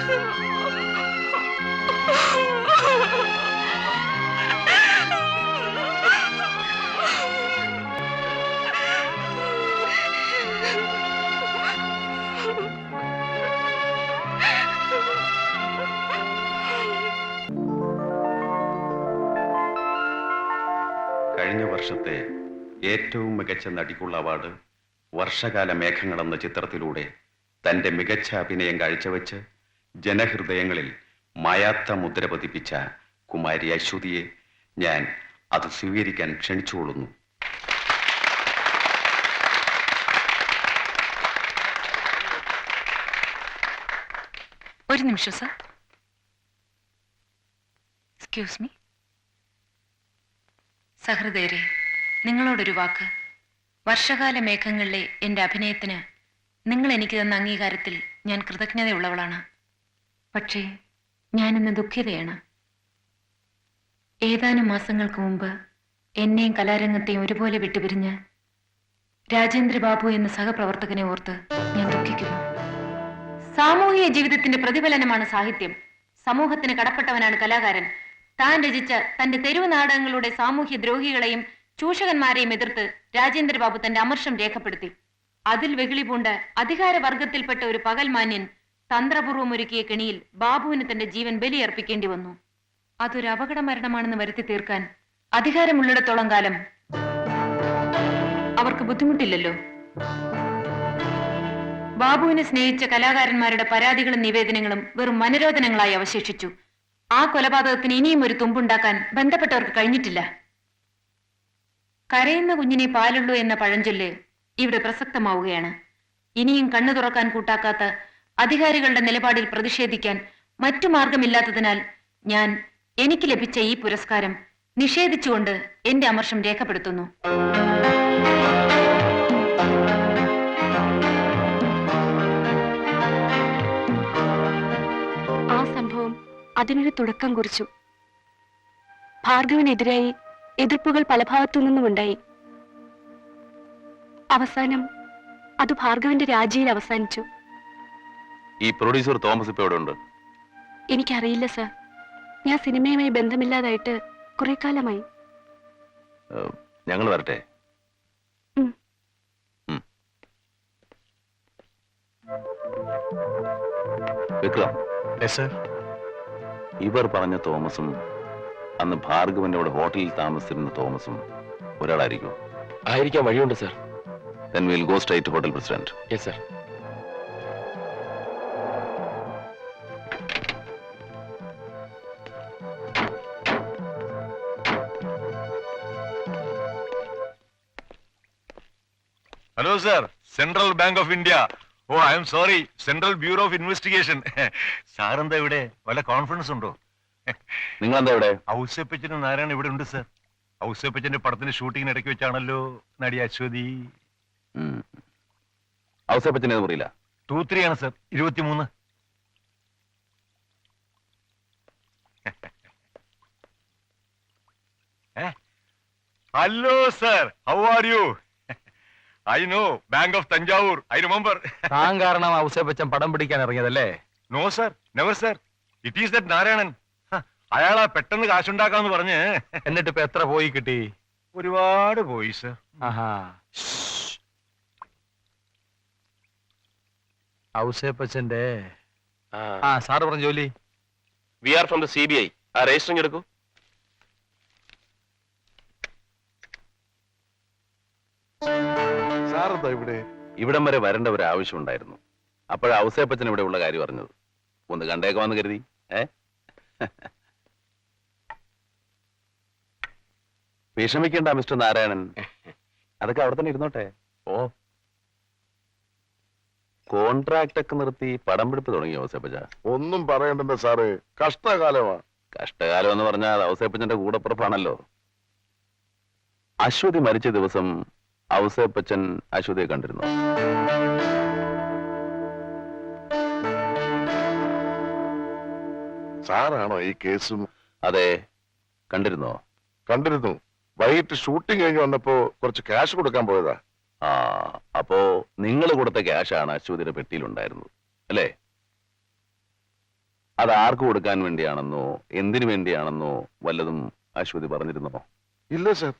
കഴിഞ്ഞ വർഷത്തെ ഏറ്റവും മികച്ച നടിക്കുള്ള അവാർഡ് വർഷകാല മേഘങ്ങൾ എന്ന ചിത്രത്തിലൂടെ തന്റെ മികച്ച അഭിനയം കാഴ്ചവെച്ച് ജനഹൃദയങ്ങളിൽ മായാത്ത മുദ്ര പതിപ്പിച്ച കുമാരി അശ്വതിയെ ഞാൻ അത് സ്വീകരിക്കാൻ ക്ഷണിച്ചുകൊള്ളുന്നു. ഒരു നിമിഷം സർ. Excuse me. സഹൃദയരെ, നിങ്ങളോടൊരു വാക്ക്. വർഷകാല മേഘങ്ങളിലെ എൻ്റെ അഭിനയത്തിന് നിങ്ങൾ എനിക്ക് തന്ന അംഗീകാരത്തിൽ ഞാൻ കൃതജ്ഞതയുള്ളവളാണ്. പക്ഷേ ഞാനിന്ന് ദുഃഖിതയാണ്. ഏതാനും മാസങ്ങൾക്ക് മുമ്പ് എന്നെയും കലാരംഗത്തെയും ഒരുപോലെ വിട്ടുപിരിഞ്ഞ് രാജേന്ദ്രബാബു എന്ന സഹപ്രവർത്തകനെ ഓർത്ത് ഞാൻ ദുഃഖിക്കുന്നു. സാമൂഹിക ജീവിതത്തിന്റെ പ്രതിഫലനമാണ് സാഹിത്യം. സമൂഹത്തിന് കടപ്പെട്ടവനാണ് കലാകാരൻ. താൻ രചിച്ച തന്റെ തെരുവ് നാടകങ്ങളുടെ സാമൂഹ്യ ദ്രോഹികളെയും ചൂഷകന്മാരെയും എതിർത്ത് രാജേന്ദ്രബാബു തന്റെ അമർഷം രേഖപ്പെടുത്തി. അതിൽ വെകിളി പൂണ്ട അധികാരവർഗത്തിൽപ്പെട്ട ഒരു പകൽമാന്യൻ തന്ത്രപൂർവ്വം ഒരുക്കിയ കെണിയിൽ ബാബുവിന് തന്റെ ജീവൻ ബലിയർപ്പിക്കേണ്ടി വന്നു. അതൊരു അപകട മരണമാണെന്ന് വരുത്തി തീർക്കാൻ അധികാരമുള്ളിടത്തോളം കാലം അവർക്ക് ബുദ്ധിമുട്ടില്ലല്ലോ. ബാബുവിനെ സ്നേഹിച്ച കലാകാരന്മാരുടെ പരാതികളും നിവേദനങ്ങളും വെറും മനരോധനങ്ങളായി അവശേഷിച്ചു. ആ കൊലപാതകത്തിന് ഇനിയും ഒരു തുമ്പുണ്ടാക്കാൻ ബന്ധപ്പെട്ടവർക്ക് കഴിഞ്ഞിട്ടില്ല. കരയുന്ന കുഞ്ഞിനെ പാലുള്ളൂ എന്ന പഴഞ്ചൊല്ല് ഇവിടെ പ്രസക്തമാവുകയാണ്. ഇനിയും കണ്ണു തുറക്കാൻ കൂട്ടാക്കാത്ത അധികാരികളുടെ നിലപാടിൽ പ്രതിഷേധിക്കാൻ മറ്റു മാർഗമില്ലാത്തതിനാൽ ഞാൻ എനിക്ക് ലഭിച്ച ഈ പുരസ്കാരം നിഷേധിച്ചുകൊണ്ട് എന്റെ അമർഷം രേഖപ്പെടുത്തുന്നു. ആ സംഭവം അതിനൊരു തുടക്കം കുറിച്ചു. ഭാർഗവനെതിരായി എതിർപ്പുകൾ പല ഭാഗത്തു നിന്നുമുണ്ടായി. അവസാനം അത് ഭാർഗവന്റെ രാജിയിൽ അവസാനിച്ചു. ഈ പ്രൊഡ്യൂസർ തോമസ് ഇപ്പൊ എവിടെ ഉണ്ട്? എനിക്കറിയില്ല സർ. ഞാൻ സിനിമയുമായി ബന്ധമില്ലാതായിട്ട് കുറെ കാലമായി. ഞങ്ങൾ വരട്ടെ? വിക്രം, ഇവർ പറഞ്ഞ തോമസും അന്ന് ഭാർഗവന്റെ അവിടെ ഹോട്ടലിൽ താമസിച്ചിരുന്ന തോമസും ഒരാളായിരിക്കും? ആയിരിക്കാൻ വഴിയുണ്ട് sir. Then we'll go straight to Hotel President. Yes, sir. Hello, sir. Central Bank of India. Oh, I am sorry. Central Bureau of Investigation. Sir, എന്താ ഇവിടെ വല്ല കോൺഫിഡൻസ് ഉണ്ടോ? നിങ്ങൾ എന്താ ഇവിടെ? ഔസേപ്പച്ചനും നാരായണൻ ഇവിടെ ഉണ്ട് സർ. ഔസേപ്പച്ചന്റെ പടത്തിന്റെ ഷൂട്ടിങ്ങിന് ഇടയ്ക്ക് വെച്ചാണല്ലോ നടി അശ്വതി. ഔസേപ്പച്ചനെ പറയില്ല. 23 ആണ് sir. 23. Hello sir, how are you? I know, Bank of Tanjavur. I remember. താൻ കാരണം ഔസേപ്പച്ചൻ പടം പിടിക്കാൻ ഇറങ്ങിയതല്ലേ? No sir, never sir. It is that Narayanan. അയാളാ പെട്ടെന്ന് കാശുണ്ടാക്കാന്ന് പറഞ്ഞ്. എന്നിട്ട് ഇപ്പൊ എത്ര പോയി കിട്ടി? ഒരുപാട് പോയി സർ. ആഹാ. ഔസേപ്പച്ചന്റെ സാറ് പറഞ്ഞ ജോലി? We are from the CBI. ആ രജിസ്റ്ററിംഗ് എടുക്കൂ. ഇവിടം വരെ വരേണ്ട ഒരു ആവശ്യം ഉണ്ടായിരുന്നു. അപ്പോഴ ഔസേപ്പച്ചൻ ഇവിടെ ഉള്ള കാര്യം പറഞ്ഞത്. ഒന്ന് കണ്ടേക്കാമെന്ന് കരുതി. വിഷമിക്കേണ്ട മിസ്റ്റർ നാരായണൻ, അതൊക്കെ അവിടെ തന്നെ ഇരുന്നോട്ടെ. ഓ, കോൺട്രാക്ട് ഒക്കെ നിർത്തി പടം പിടിപ്പ് തുടങ്ങി ഔസേപ്പച്ച? ഒന്നും പറയണ്ടെന്ന് സാറ്, കഷ്ടകാലമാ. കഷ്ടകാലം എന്ന് പറഞ്ഞാൽ ഔസേപ്പച്ചന്റെ കൂടപ്പുറപ്പാണല്ലോ. അശ്വതി മരിച്ച ദിവസം ഔസേപ്പച്ചൻ അശ്വതിയെ കണ്ടിരുന്നു? സാറാണോ ഈ കേസും? അതെ, കണ്ടിരുന്നോ? കണ്ടിരുന്നു. വൈകിട്ട് ഷൂട്ടിംഗ് കഴിഞ്ഞ് വന്നപ്പോ കുറച്ച് ക്യാഷ് കൊടുക്കാൻ പോയതാ. ആ, അപ്പോ നിങ്ങൾ കൊടുത്ത ക്യാഷാണ് അശ്വതിയുടെ പെട്ടിയിലുണ്ടായിരുന്നത് അല്ലേ? അത് ആർക്ക് കൊടുക്കാൻ വേണ്ടിയാണെന്നോ എന്തിനു വേണ്ടിയാണെന്നോ വല്ലതും അശ്വതി പറഞ്ഞിരുന്നോ? ഇല്ല സർ.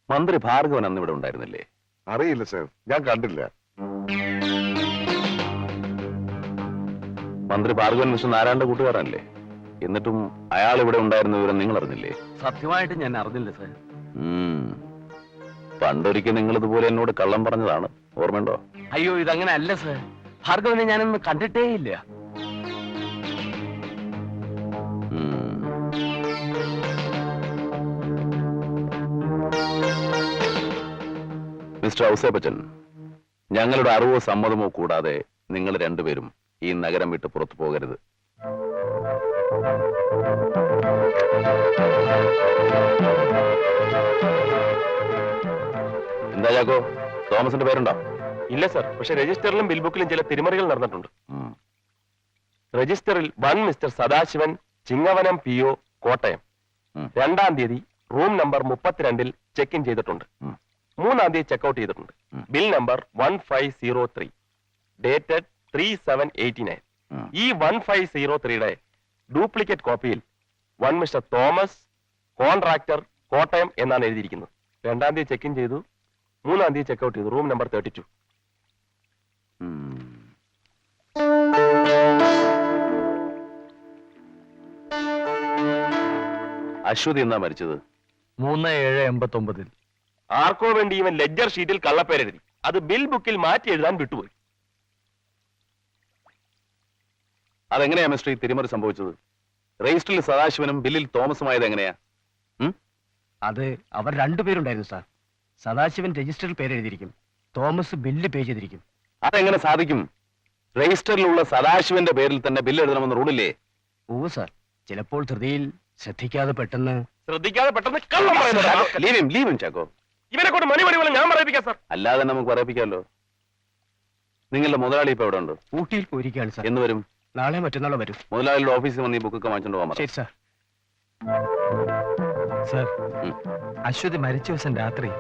മന്ത്രി ഭാർഗവൻ അന്ന് ഇവിടെ ഉണ്ടായിരുന്നില്ലേ? അറിയില്ല സർ, ഞാൻ കണ്ടില്ല. മന്ത്രി ഭാർഗവൻ മിസ്റ്റർ നാരായണന്റെ കൂട്ടുകാരനല്ലേ? എന്നിട്ടും അയാൾ ഇവിടെ ഉണ്ടായിരുന്ന വിവരം നിങ്ങൾ അറിഞ്ഞില്ലേ? സത്യമായിട്ട് ഞാൻ അറിഞ്ഞില്ല സാർ. പണ്ടൊരിക്കൽ നിങ്ങൾ ഇതുപോലെ എന്നോട് കള്ളം പറഞ്ഞതാണ്, ഓർമ്മയുണ്ടോ? അയ്യോ, ഇതങ്ങനെ അല്ല സാർ. ഭാർഗവനെ ഞാനൊന്ന് കണ്ടിട്ടേ ഇല്ല. മിസ്റ്റർ ഔസേപ്പച്ചൻ, ഞങ്ങളുടെ അറിവോ സമ്മതമോ കൂടാതെ നിങ്ങൾ രണ്ടുപേരും ഈ നഗരം വിട്ട് പുറത്തു പോകരുത്. എന്താ ചാക്കോ, തോമസിന്റെ പേരുണ്ടോ? ഇല്ല സർ, പക്ഷെ രജിസ്റ്ററിലും ബിൽ ബുക്കിലും ചില തിരിമറികൾ നടന്നിട്ടുണ്ട്. രജിസ്റ്ററിൽ 1 മിസ്റ്റർ സദാശിവൻ, ചിങ്ങവനം PO, കോട്ടയം, 2-ാം തീയതി റൂം നമ്പർ 32-ൽ ചെക്ക് ഇൻ ചെയ്തിട്ടുണ്ട്. 3-ാം തീയതി ചെക്ക്ഔട്ട് ചെയ്തിട്ടുണ്ട്. Bill number 1503, dated 3/7/89. ഈ 1503-യുടെ ഡ്യൂപ്ലിക്കേറ്റ് കോപ്പിയിൽ 1 മിസ്റ്റർ തോമസ്, കോൺട്രാക്ടർ, കോട്ടയം എന്നാണ് എഴുതിയിരിക്കുന്നത്. 2-ാം തീയതി ചെക്ക് ഇൻ ചെയ്തു, 3-ാം തീയതി ചെക്ക്ഔട്ട് ചെയ്തു, റൂം നമ്പർ 32. അശ്വതി എന്നാ മരിച്ചത്? 3/7/89. ആർക്കോ വേണ്ടി ഇവൻ ലെഡ്ജർ ഷീറ്റിൽ കള്ളപ്പേരെഴുതി. അത് ബിൽ ബുക്കിൽ മാറ്റി എഴുതാൻ വിട്ടുപോയി. അതെങ്ങനെയാ മിസ്റ്റർ ഈ തിരിമറി സംഭവിച്ചത്? രജിസ്റ്ററിൽ സദാശിവനും ബില്ലിൽ തോമസുമായത് എങ്ങനെയാ? അത് അവർ രണ്ടുപേരുണ്ടായിരുന്നു സാർ. സദാശിവൻ രജിസ്റ്ററിൽ പേരെഴുതിയിരിക്കും, തോമസ് ബില്ല് പേ ചെയ്തിരിക്കും. അതെങ്ങനെ സാധിക്കും? രജിസ്റ്ററിലുള്ള സദാശിവന്റെ പേരിൽ തന്നെ ബില്ല് എഴുതണമെന്ന് റൂളില്ലേ? ഓ സാർ, ചിലപ്പോൾ ധൃതിയിൽ ശ്രദ്ധിക്കാതെ പെട്ടെന്ന് കള്ളം പറയുന്നത്. Leave him Chacko. ഇവനെ കൊണ്ട് മണി പോലെ ഞാൻ പറയിപ്പിക്കാം സാർ. അല്ലാതെ നമുക്ക് പറയിപ്പിക്കാമല്ലോ. നിങ്ങളുടെ മുതലാളി ഇപ്പൊ എവിടെ ഉണ്ട്? ഊട്ടിയിൽ പോയിരിക്കുകയാണ് സാർ. എന്ന് വരും? നാളെ മറ്റന്നാളോ വരും. മുതലാളിയുടെ ഓഫീസിൽ വന്ന് ഈ ബുക്കൊക്കെ വാങ്ങിച്ചോണ്ട് പോകാൻ പറ. ശരി സാർ. സാർ, അശ്വതി മരിച്ച ദിവസം രാത്രി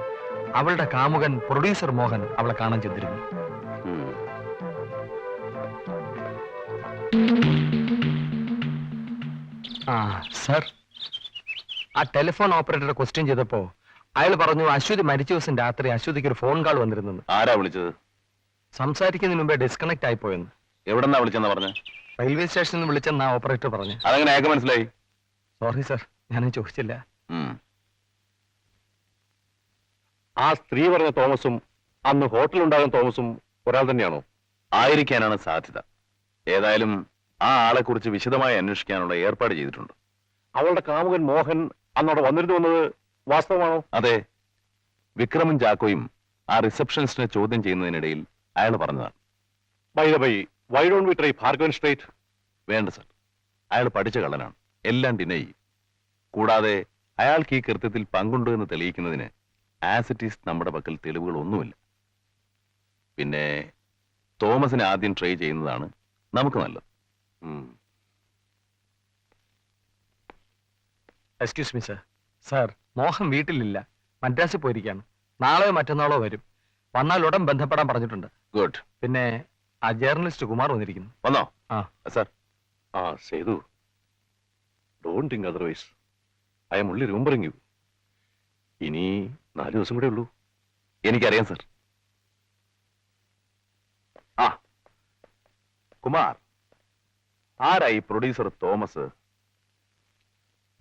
അവളുടെ കാമുകൻ പ്രൊഡ്യൂസർ മോഹൻ അവളെ കാണാൻ ചെന്നിരുന്നു. സാർ, ആ ടെലിഫോൺ ഓപ്പറേറ്ററെ ക്വസ്റ്റ്യൻ ചെയ്തപ്പോ അയാൾ പറഞ്ഞു അശ്വതി മരിച്ച ദിവസം രാത്രി അശ്വതിക്ക് ഒരു ഫോൺ കോൾ വന്നിരുന്നെന്ന്. ആരാ വിളിച്ചത്? സംസാരിക്കുന്നതിന് മുമ്പേ ഡിസ്കണക്ട് ആയി പോയെന്ന്. എവിടെന്നാ വിളിച്ചെന്നാ പറഞ്ഞ? റെയിൽവേ സ്റ്റേഷനിൽ നിന്ന് വിളിച്ചെന്നാ ഓപ്പറേറ്റർ പറഞ്ഞു. അതെങ്ങനെ അയാൾക്ക് മനസ്സിലായി? സോറി സാർ, ഞാനും ചോദിച്ചില്ല. ആ സ്ത്രീ പറഞ്ഞ തോമസും അന്ന് ഹോട്ടലുണ്ടാകുന്ന തോമസും ഒരാൾ തന്നെയാണോ? ആയിരിക്കാനാണ് സാധ്യത. ഏതായാലും ആ ആളെ കുറിച്ച് വിശദമായി അന്വേഷിക്കാനുള്ള ഏർപ്പാട് ചെയ്തിട്ടുണ്ട്. അവളുടെ കാമുകൻ മോഹൻ അന്നവിടെ വന്നിരുന്നു എന്നത് വാസ്തവമാണോ? അതെ, വിക്രമും ചാക്കോയും ആ റിസപ്ഷനിസ്റ്റിനെ ചോദ്യം ചെയ്യുന്നതിനിടയിൽ അയാൾ പറഞ്ഞതാണ്. By the by, why don't we try Bhargavan straight? വേണ്ട സർ, അയാൾ പഠിച്ച കള്ളനാണ്, എല്ലാം ഡിനൈ ചെയ്യും. കൂടാതെ അയാൾക്ക് ഈ കൃത്യത്തിൽ പങ്കുണ്ട് എന്ന് തെളിയിക്കുന്നതിന് ആസ് ഇറ്റ് ഈസ് നമ്മുടെ പക്കൽ തെളിവുകളൊന്നുമില്ല. പിന്നെ തോമസിനെ ആദ്യം ട്രൈ ചെയ്യുന്നതാണ് നമുക്ക് നല്ലത്. Excuse me sir. Sir, Mohan വീട്ടിലില്ല, മദ്രാസിൽ പോയിരിക്കാണ്. നാളെയോ മറ്റന്നാളോ വരും. വന്നാൽ ഉടൻ ബന്ധപ്പെടാൻ പറഞ്ഞിട്ടുണ്ട്. ഗുഡ്. പിന്നെ ആ ജേർണലിസ്റ്റ് കുമാർ വന്നിരിക്കുന്നു. വന്നോ? ആ sir. Sethu, don't think otherwise. I am only remembering you. ഇനി 4 ദിവസം കൂടെ ഉള്ളൂ. എനിക്കറിയാം സർ. കുമാർ, ആരായി പ്രൊഡ്യൂസർ തോമസ്?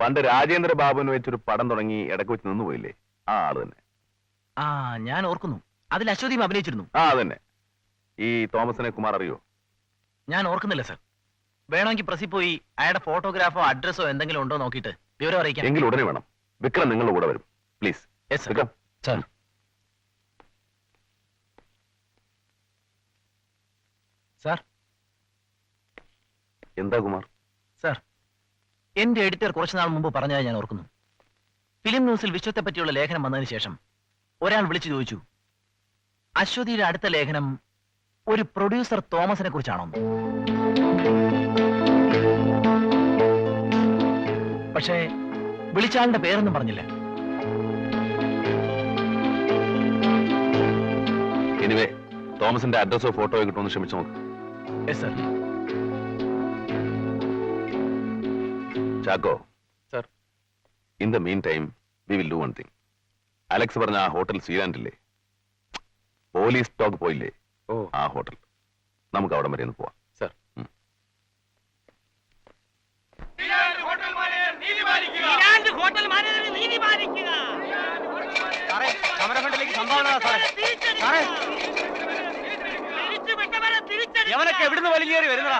പണ്ട് രാജേന്ദ്ര ബാബുവിന് വെച്ചൊരു പടം തുടങ്ങി ഇടയ്ക്ക് വെച്ച് നിന്നുപോയില്ലേ, ആ ആള് തന്നെ. ഞാൻ ഓർക്കുന്നു, അതിൽ അശ്വതിയും അഭിനയിച്ചിരുന്നു. അതന്നെ. ഈ തോമസിനെ കുമാർ അറിയോ? ഞാൻ ഓർക്കുന്നില്ല സർ. വേണമെങ്കിൽ പ്രസി പോയി അയാളുടെ ഫോട്ടോഗ്രാഫോ അഡ്രസ്സോ എന്തെങ്കിലും ഉണ്ടോ നോക്കിയിട്ട് വിവരം അറിയിക്കാം. എങ്കിൽ ഉടനെ വേണം. വിക്രം നിങ്ങളുടെ കൂടെ വരും, പ്ലീസ്. വിക്രം. സർ. സാർ. എന്താ കുമാർ? സാർ, എന്റെ എഡിറ്റർ കുറച്ചുനാൾ മുമ്പ് പറഞ്ഞതായി ഞാൻ ഓർക്കുന്നു. ഫിലിം ന്യൂസിൽ വിശ്വത്തെ പറ്റിയുള്ള ലേഖനം വന്നതിന് ശേഷം ഒരാൾ വിളിച്ചു ചോദിച്ചു, അശ്വതിയുടെ അടുത്ത ലേഖനം ഒരു പ്രൊഡ്യൂസർ തോമസിനെ കുറിച്ചാണോ? പക്ഷേ വിളിച്ചാളിന്റെ പേരൊന്നും പറഞ്ഞില്ല. എനിവേ, തോമസിന്റെ അഡ്രസ്സോ ഫോട്ടോയോ കിട്ടുമെന്ന് ശ്രമിച്ചു നോക്ക്. Sir. Chacko Sir. In the mean time we will do one thing. Alex പറഞ്ഞ ആ ഹോട്ടൽ സീലാൻഡില്ലേ, പോലീസ് ടോക്ക് പോയില്ലേ, ഓ ആ ഹോട്ടൽ നമുക്ക് അവിടെ വരെ ഒന്ന് പോവാം. സർ. യവനൊക്കെ എവിടുന്ന് വലിഞ്ഞേറി വരുന്നതാ?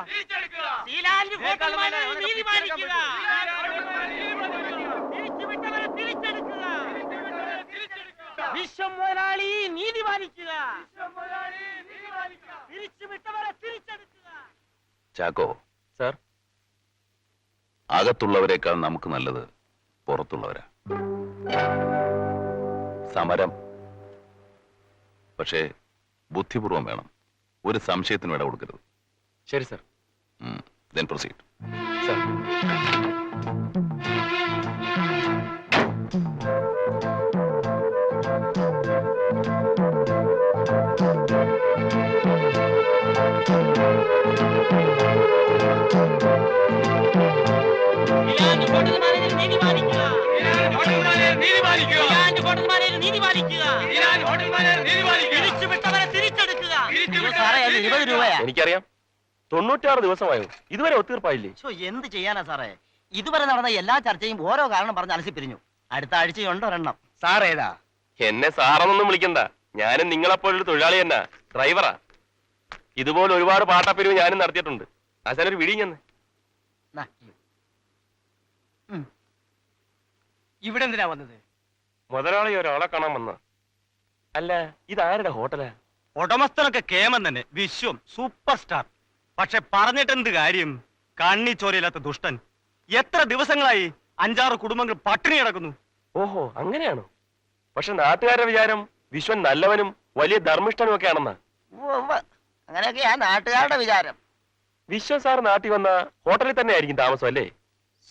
വിശ്വം മുതലാളി നീതി പാലിക്കുക. തിരിച്ചുവിട്ടവരെ തിരിച്ചെടുക്കുക. ചാക്കോ സർ. അകത്തുള്ളവരെക്കാൾ നമുക്ക് നല്ലത് പുറത്തുള്ളവരാ. സമരം പക്ഷേ ബുദ്ധിപൂർവം വേണം. ഒരു സംശയത്തിനും ഇട കൊടുക്കരുത്. ശരി സർ. Then proceed. സർ. എനിക്കറിയാം. 96 ദിവസമായോ, ഇതുവരെ ഒത്തീർപ്പായില്ലേ? എന്ത് ചെയ്യാനാ സാറേ, ഇതുവരെ നടന്ന എല്ലാ ചർച്ചയും ഓരോ കാരണം പറഞ്ഞ് അലസിപ്പിരിഞ്ഞു. അടുത്ത ആഴ്ചയുണ്ടോ ഒരെണ്ണം. സാർ ഏതാ? എന്നെ സാറെന്നൊന്നും വിളിക്കണ്ട. ഞാനും നിങ്ങളെപ്പോലൊരു തൊഴിലാളി തന്നെ, ഡ്രൈവറാ. ഇതുപോലെ ഒരുപാട് പാട്ടപ്പിരിവ് ഞാനും നടത്തിയിട്ടുണ്ട്. ആശാനൊരു വിടിഞ്ഞെന്ന്. ഇവിടെ എന്തിനാ വന്നത്? മുതലാളി ഒരാളെ കാണാൻ വന്ന. അല്ല, ഇതാരുടെ ഹോട്ടലാ? ഉടമസ്ഥനൊക്കെ കേമൻ തന്നെ, വിശ്വം സൂപ്പർ സ്റ്റാർ. പക്ഷെ പറഞ്ഞിട്ടെന്ത് കാര്യം? കണ്ണി ചോരയില്ലാത്ത ദുഷ്ടൻ. എത്ര ദിവസങ്ങളായി 5-6 കുടുംബങ്ങൾ പട്ടിണി കിടക്കുന്നു. ഓഹോ, അങ്ങനെയാണോ? പക്ഷെ നാട്ടുകാരുടെ വിചാരം വിശ്വൻ നല്ലവനും വലിയ ധർമ്മിഷ്ഠനും ഒക്കെ ആണെന്നാ. അങ്ങനെയൊക്കെയാ നാട്ടുകാരുടെ വിചാരം. വിശ്വൻ സാർ നാട്ടിൽ വന്ന ഹോട്ടലിൽ തന്നെ ആയിരിക്കും താമസം അല്ലേ?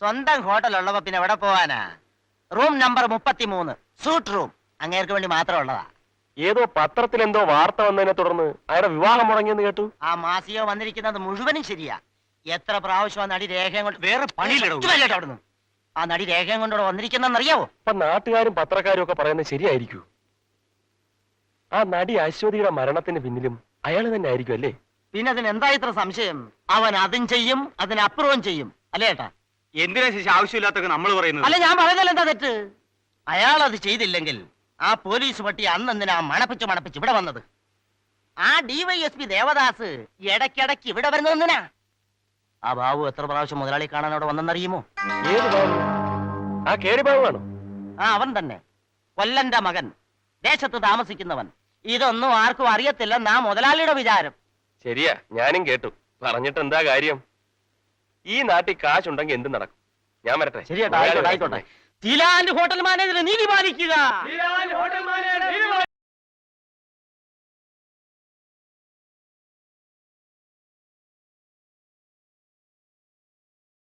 സ്വന്തം ഹോട്ടൽ ഉള്ളപ്പോ പിന്നെ എവിടെ പോവാനാ? Room number 33, suit room. അങ്ങേർക്ക് വേണ്ടി മാത്രം ഉള്ളതാ. ഏതോ പത്രത്തിൽ എന്തോ വാർത്ത വന്നതിനെ തുടർന്ന് അയാളുടെ വിവാഹം മുടങ്ങിയെന്ന് കേട്ടു. ആ മാസിക വന്നിരിക്കുന്നത് മുഴുവനും ശരിയാ. എത്ര പ്രാവശ്യം ആ നടി രേഖയും കൊണ്ട് വേറെ അവിടുന്ന് ആ നടി രേഖയും കൊണ്ടോടെ വന്നിരിക്കുന്നറിയാവോ? അപ്പൊ നാട്ടുകാരും പത്രക്കാരും ഒക്കെ പറയുന്നത് ശരിയായിരിക്കൂ. ആ നടി അശ്വതിയുടെ മരണത്തിന് പിന്നിലും അയാൾ തന്നെ ആയിരിക്കും അല്ലേ? പിന്നെ അതിന് എന്താ ഇത്ര സംശയം? അവൻ അതും ചെയ്യും, അതിനപ്പുറവും ചെയ്യും അല്ലേ ഏട്ടാ? എന്തിനാ ശേഷം ആവശ്യമില്ലാത്തൊക്കെ നമ്മൾ പറയുന്നത്? അല്ല, ഞാൻ പറഞ്ഞാൽ എന്താ തെറ്റ്? അയാൾ അത് ചെയ്തില്ലെങ്കിൽ ആ പോലീസ് പട്ടി അന്നെന്തിനാ മണപ്പിച്ച് ഇവിടെ വന്നത്? ആ DYSP ദേവദാസ് ഇടയ്ക്കിടയ്ക്ക് ഇവിടെ വരുന്നതെന്തിനാ? ആ ബാബു എത്ര പ്രാവശ്യം മുതലാളി കാണാൻ അവിടെ വന്നെന്നറിയുമോ? ഏത് ബാബു? ആ കേടി ബാബുവാണോ? ആ, അവൻ തന്നെ. കൊല്ലന്റെ മകൻ, ദേശത്ത് താമസിക്കുന്നവൻ. ഇതൊന്നും ആർക്കും അറിയത്തില്ലെന്നാ മുതലാളിയുടെ വിചാരം. ശരിയാ, ഞാനും കേട്ടു. പറഞ്ഞിട്ട് എന്താ കാര്യം? ഈ നാട്ടിൽ കാശുണ്ടെങ്കിൽ എന്ത് നടക്കും. ഞാൻ വരട്ടെ. ശരിയാ, ആയിക്കോട്ടെ. തിലാൻഡ് ഹോട്ടൽ മാനേജർ നീതി പാലിക്കുക.